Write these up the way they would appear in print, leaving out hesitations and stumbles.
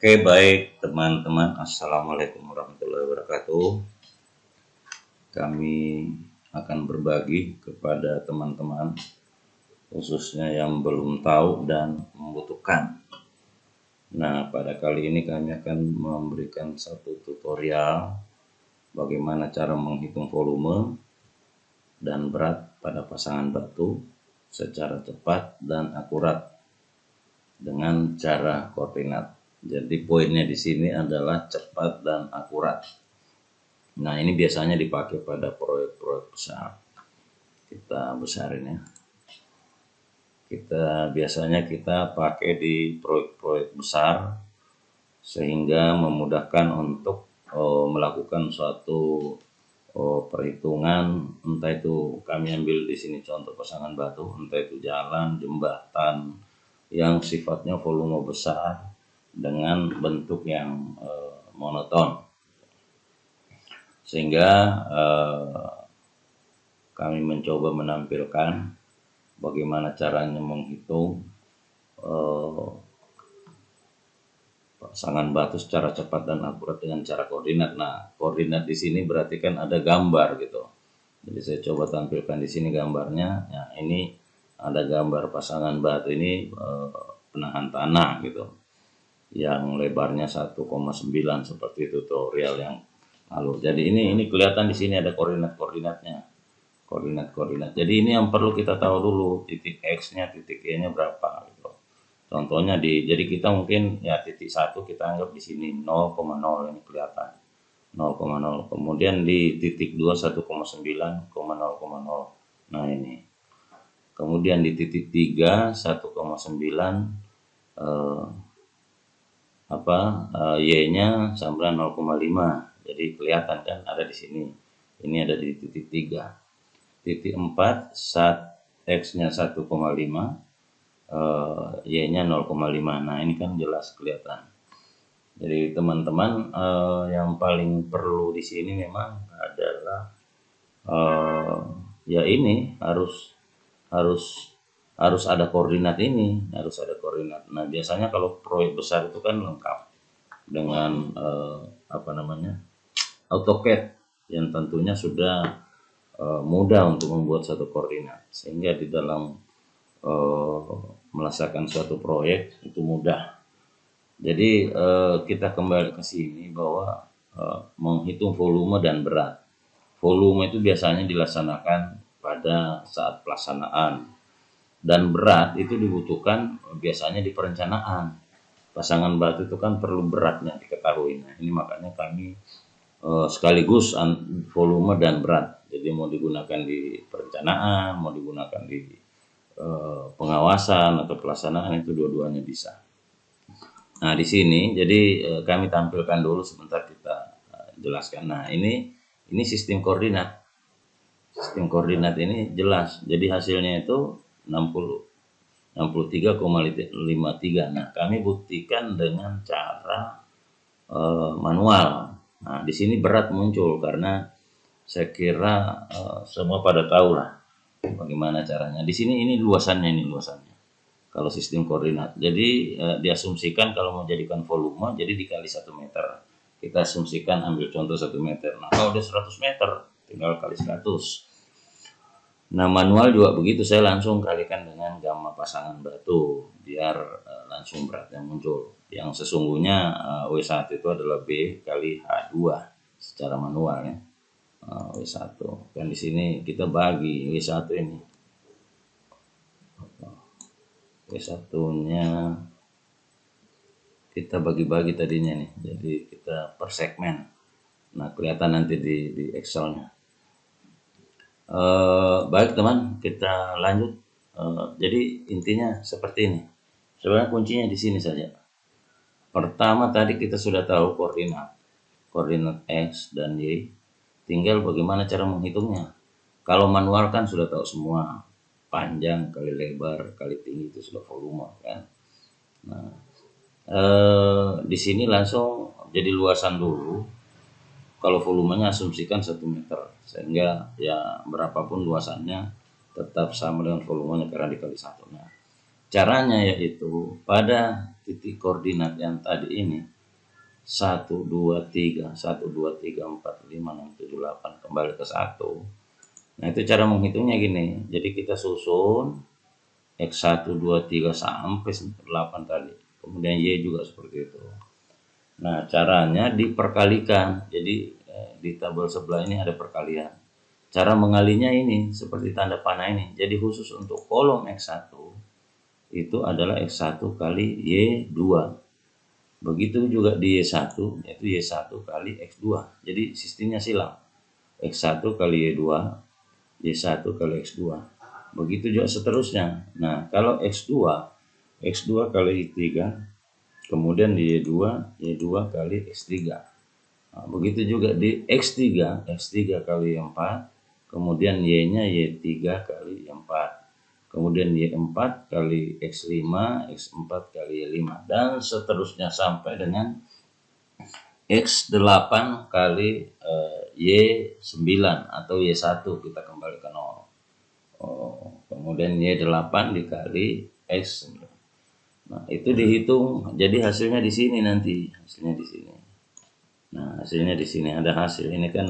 Oke, baik teman-teman. Assalamualaikum warahmatullahi wabarakatuh. Kami akan berbagi kepada teman-teman, khususnya yang belum tahu dan membutuhkan. Nah, pada kali ini kami akan memberikan satu tutorial bagaimana cara menghitung volume dan berat pada pasangan batu secara cepat dan akurat dengan cara koordinat. Jadi poinnya di sini adalah cepat dan akurat. Nah, ini biasanya dipakai pada proyek-proyek besar. Kita besarin ya. Biasanya kita pakai di proyek-proyek besar sehingga memudahkan untuk melakukan suatu perhitungan, entah itu kami ambil di sini contoh pasangan batu, entah itu jalan, jembatan yang sifatnya volume besar dengan bentuk yang monoton, sehingga kami mencoba menampilkan bagaimana caranya menghitung pasangan batu secara cepat dan akurat dengan cara koordinat. Nah, koordinat di sini berarti kan ada gambar gitu. Jadi saya coba tampilkan di sini gambarnya. Nah, ini ada gambar pasangan batu ini penahan tanah gitu, yang lebarnya 1,9 seperti tutorial yang lalu. Jadi ini kelihatan di sini ada koordinat-koordinatnya. Koordinat. Jadi ini yang perlu kita tahu dulu, titik X-nya, titik Y-nya berapa gitu. Contohnya jadi kita mungkin ya titik 1 kita anggap di sini 0,0, ini kelihatan 0,0. Kemudian di titik 2 1,9, 0,0. Nah, ini. Kemudian di titik 3 1,9 Y-nya sama 0,5. Jadi kelihatan kan ada di sini. Ini ada di titik 3. Titik 4 X-nya 1,5, Y-nya 0,5. Nah, ini kan jelas kelihatan. Jadi teman-teman, yang paling perlu di sini memang adalah ya ini harus ada koordinat ini, harus ada koordinat. Nah, biasanya kalau proyek besar itu kan lengkap dengan AutoCAD yang tentunya sudah mudah untuk membuat satu koordinat, sehingga di dalam melaksanakan suatu proyek itu mudah. Jadi kita kembali ke sini bahwa menghitung volume dan berat. Volume itu biasanya dilaksanakan pada saat pelaksanaan, dan berat itu dibutuhkan biasanya di perencanaan. Pasangan batu itu kan perlu beratnya diketahui. Nah, ini makanya kami sekaligus volume dan berat. Jadi mau digunakan di perencanaan, mau digunakan di pengawasan atau pelaksanaan, itu dua-duanya bisa. Nah, di sini jadi kami tampilkan dulu sebentar, kita jelaskan. Nah, ini sistem koordinat. Sistem koordinat ini jelas. Jadi hasilnya itu 63,53. Nah, kami buktikan dengan cara manual. Nah, di sini berat muncul karena saya kira semua pada tahu lah bagaimana caranya. Di sini ini luasannya. Kalau sistem koordinat, jadi diasumsikan kalau mau jadikan volume, jadi dikali 1 meter. Kita asumsikan ambil contoh 1 meter. Nah, kalau udah 100 meter, tinggal kali 100. Nah, manual juga begitu, saya langsung kalikan dengan gamma pasangan batu, biar langsung beratnya muncul. Yang sesungguhnya W1 itu adalah B kali H2 secara manual ya. W1. Kan di sini kita bagi W1 ini. W1-nya kita bagi-bagi tadinya nih. Jadi kita per segmen. Nah, kelihatan nanti di Excel-nya. Baik teman, kita lanjut. Jadi intinya seperti ini. Sebenarnya kuncinya di sini saja. Pertama tadi kita sudah tahu koordinat X dan Y. Tinggal bagaimana cara menghitungnya. Kalau manual kan sudah tahu semua, panjang kali lebar kali tinggi itu sudah volume kan. Nah, di sini langsung jadi luasan dulu. Kalau volumenya asumsikan 1 meter, sehingga ya berapapun luasannya tetap sama dengan volumenya karena dikali 1. Nah, Caranya yaitu pada titik koordinat yang tadi ini 1, 2, 3, 1, 2, 3, 4, 5, 6, 7, 8 kembali ke 1. Nah, itu cara menghitungnya gini. Jadi kita susun X1, 2, 3 sampai 8 tadi. Kemudian Y juga seperti itu. Nah, caranya diperkalikan. Jadi di tabel sebelah ini ada perkalian. Cara mengalinya ini seperti tanda panah ini. Jadi khusus untuk kolom X1 itu adalah X1 kali Y2. Begitu juga di Y1 yaitu Y1 kali X2. Jadi sistemnya silang. X1 kali Y2, Y1 kali X2. Begitu juga seterusnya. Nah, kalau X2 kali Y3, kemudian di Y2 kali X3. Nah, begitu juga di X3 kali Y4, kemudian Y-nya Y3 kali Y4. Kemudian Y4 kali X5, X4 kali Y5, dan seterusnya sampai dengan X8 kali Y9 atau Y1, kita kembali ke 0. Kemudian Y8 dikali X9. Nah, itu dihitung, jadi hasilnya di sini nanti, hasilnya di sini. Nah, hasilnya di sini ada hasil. Ini kan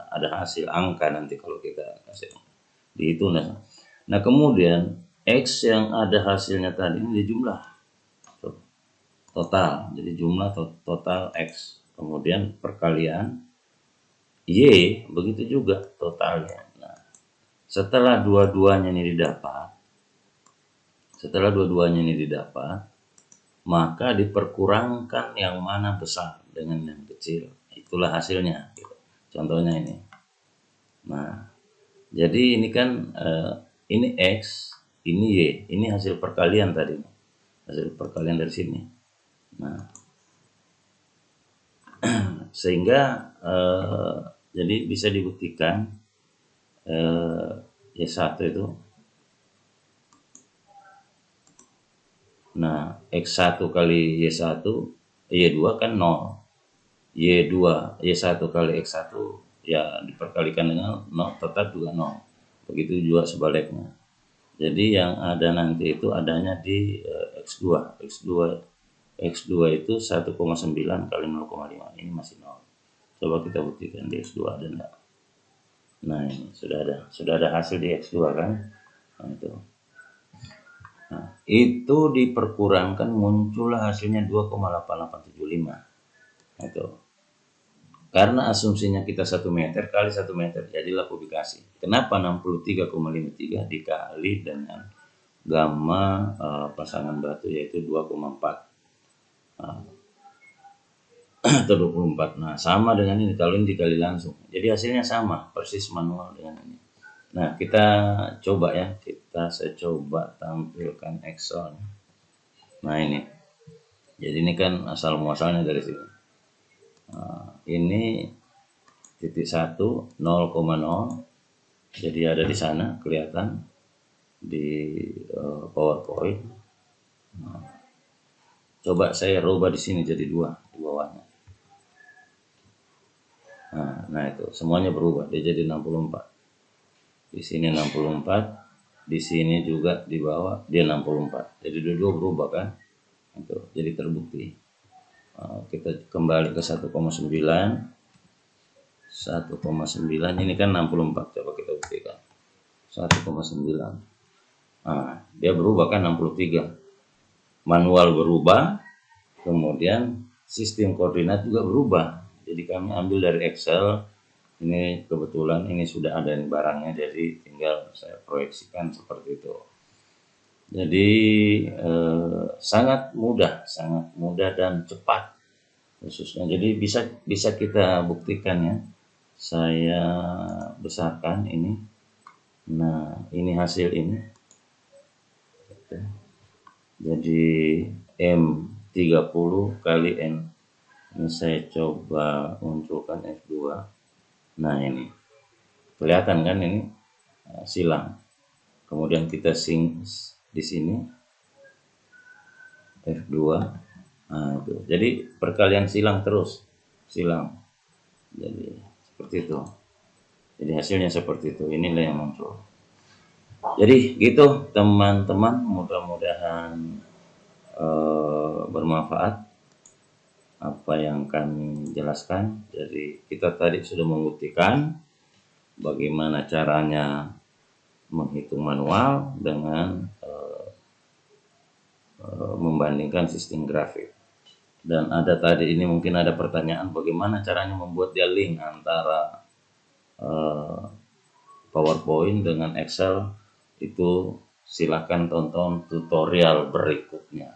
ada hasil angka nanti kalau kita kasih dihitung. Nah, kemudian X yang ada hasilnya tadi ini dijumlah total. Jadi jumlah total X. Kemudian perkalian Y, begitu juga totalnya. Nah, setelah dua-duanya ini didapat, maka diperkurangkan yang mana besar dengan yang kecil. Itulah hasilnya. Contohnya ini. Nah, jadi ini kan ini X, ini Y, ini hasil perkalian tadi, hasil perkalian dari sini. Nah, sehingga jadi bisa dibuktikan Y1 itu, nah X1 kali Y1, Y2 kan 0, Y1 kali X1 ya diperkalikan dengan 0 tetap juga 0. Begitu juga sebaliknya. Jadi yang ada nanti itu adanya di X2 itu 1,9 kali 0,5, ini masih 0. Coba kita buktikan di X2 ada enggak. Nah, ini sudah ada hasil di X2 kan. Nah, itu diperkurangkan muncullah hasilnya 2,8875. Itu karena asumsinya kita 1 meter kali 1 meter, jadilah kubikasi. Kenapa 63,53 dikali dengan gamma pasangan batu yaitu 2,4 atau 24. Nah, sama dengan ini kalau ini dikali langsung. Jadi hasilnya sama, persis manual dengan ini. Nah, kita coba ya, saya coba tampilkan Excel. Nah, ini. Jadi ini kan asal muasalnya dari sini. Nah, ini titik 1 0,0. Jadi ada di sana kelihatan di PowerPoint. Nah, coba saya rubah di sini jadi 2 di bawahnya. Nah, itu semuanya berubah, dia jadi 64. Di sini 64, di sini juga di bawah dia 64. Jadi dua-dua berubah kan? Itu jadi terbukti. Kita kembali ke 1,9. 1,9 ini kan 64. Coba kita buktikan. 1,9. Nah, dia berubah kan 63. Manual berubah, kemudian sistem koordinat juga berubah. Jadi kami ambil dari Excel. Ini kebetulan ini sudah ada yang barangnya, jadi tinggal saya proyeksikan seperti itu. Jadi sangat mudah dan cepat khususnya. Jadi bisa kita buktikan ya. Saya besarkan ini. Nah, ini hasil ini. Jadi M30 kali N. Ini saya coba munculkan F2. Nah, ini kelihatan kan ini silang. Kemudian kita di sini F2. Nah, itu. Jadi perkalian silang terus, silang. Jadi seperti itu. Jadi hasilnya seperti itu. Inilah yang muncul. Jadi gitu teman-teman, mudah-mudahan bermanfaat apa yang kami jelaskan. Jadi kita tadi sudah membuktikan bagaimana caranya menghitung manual dengan membandingkan sistem grafik. Dan ada tadi ini mungkin ada pertanyaan bagaimana caranya membuat dia link antara PowerPoint dengan Excel. Itu silahkan tonton tutorial berikutnya.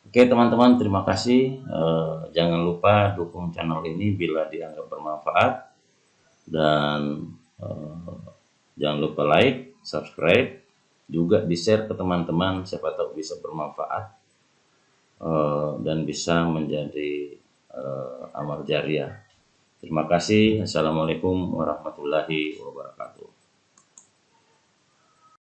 Oke teman-teman, terima kasih. Jangan lupa dukung channel ini bila dianggap bermanfaat. Dan jangan lupa like, subscribe, juga di-share ke teman-teman, siapa tahu bisa bermanfaat dan bisa menjadi amal jariah. Terima kasih. Assalamualaikum warahmatullahi wabarakatuh.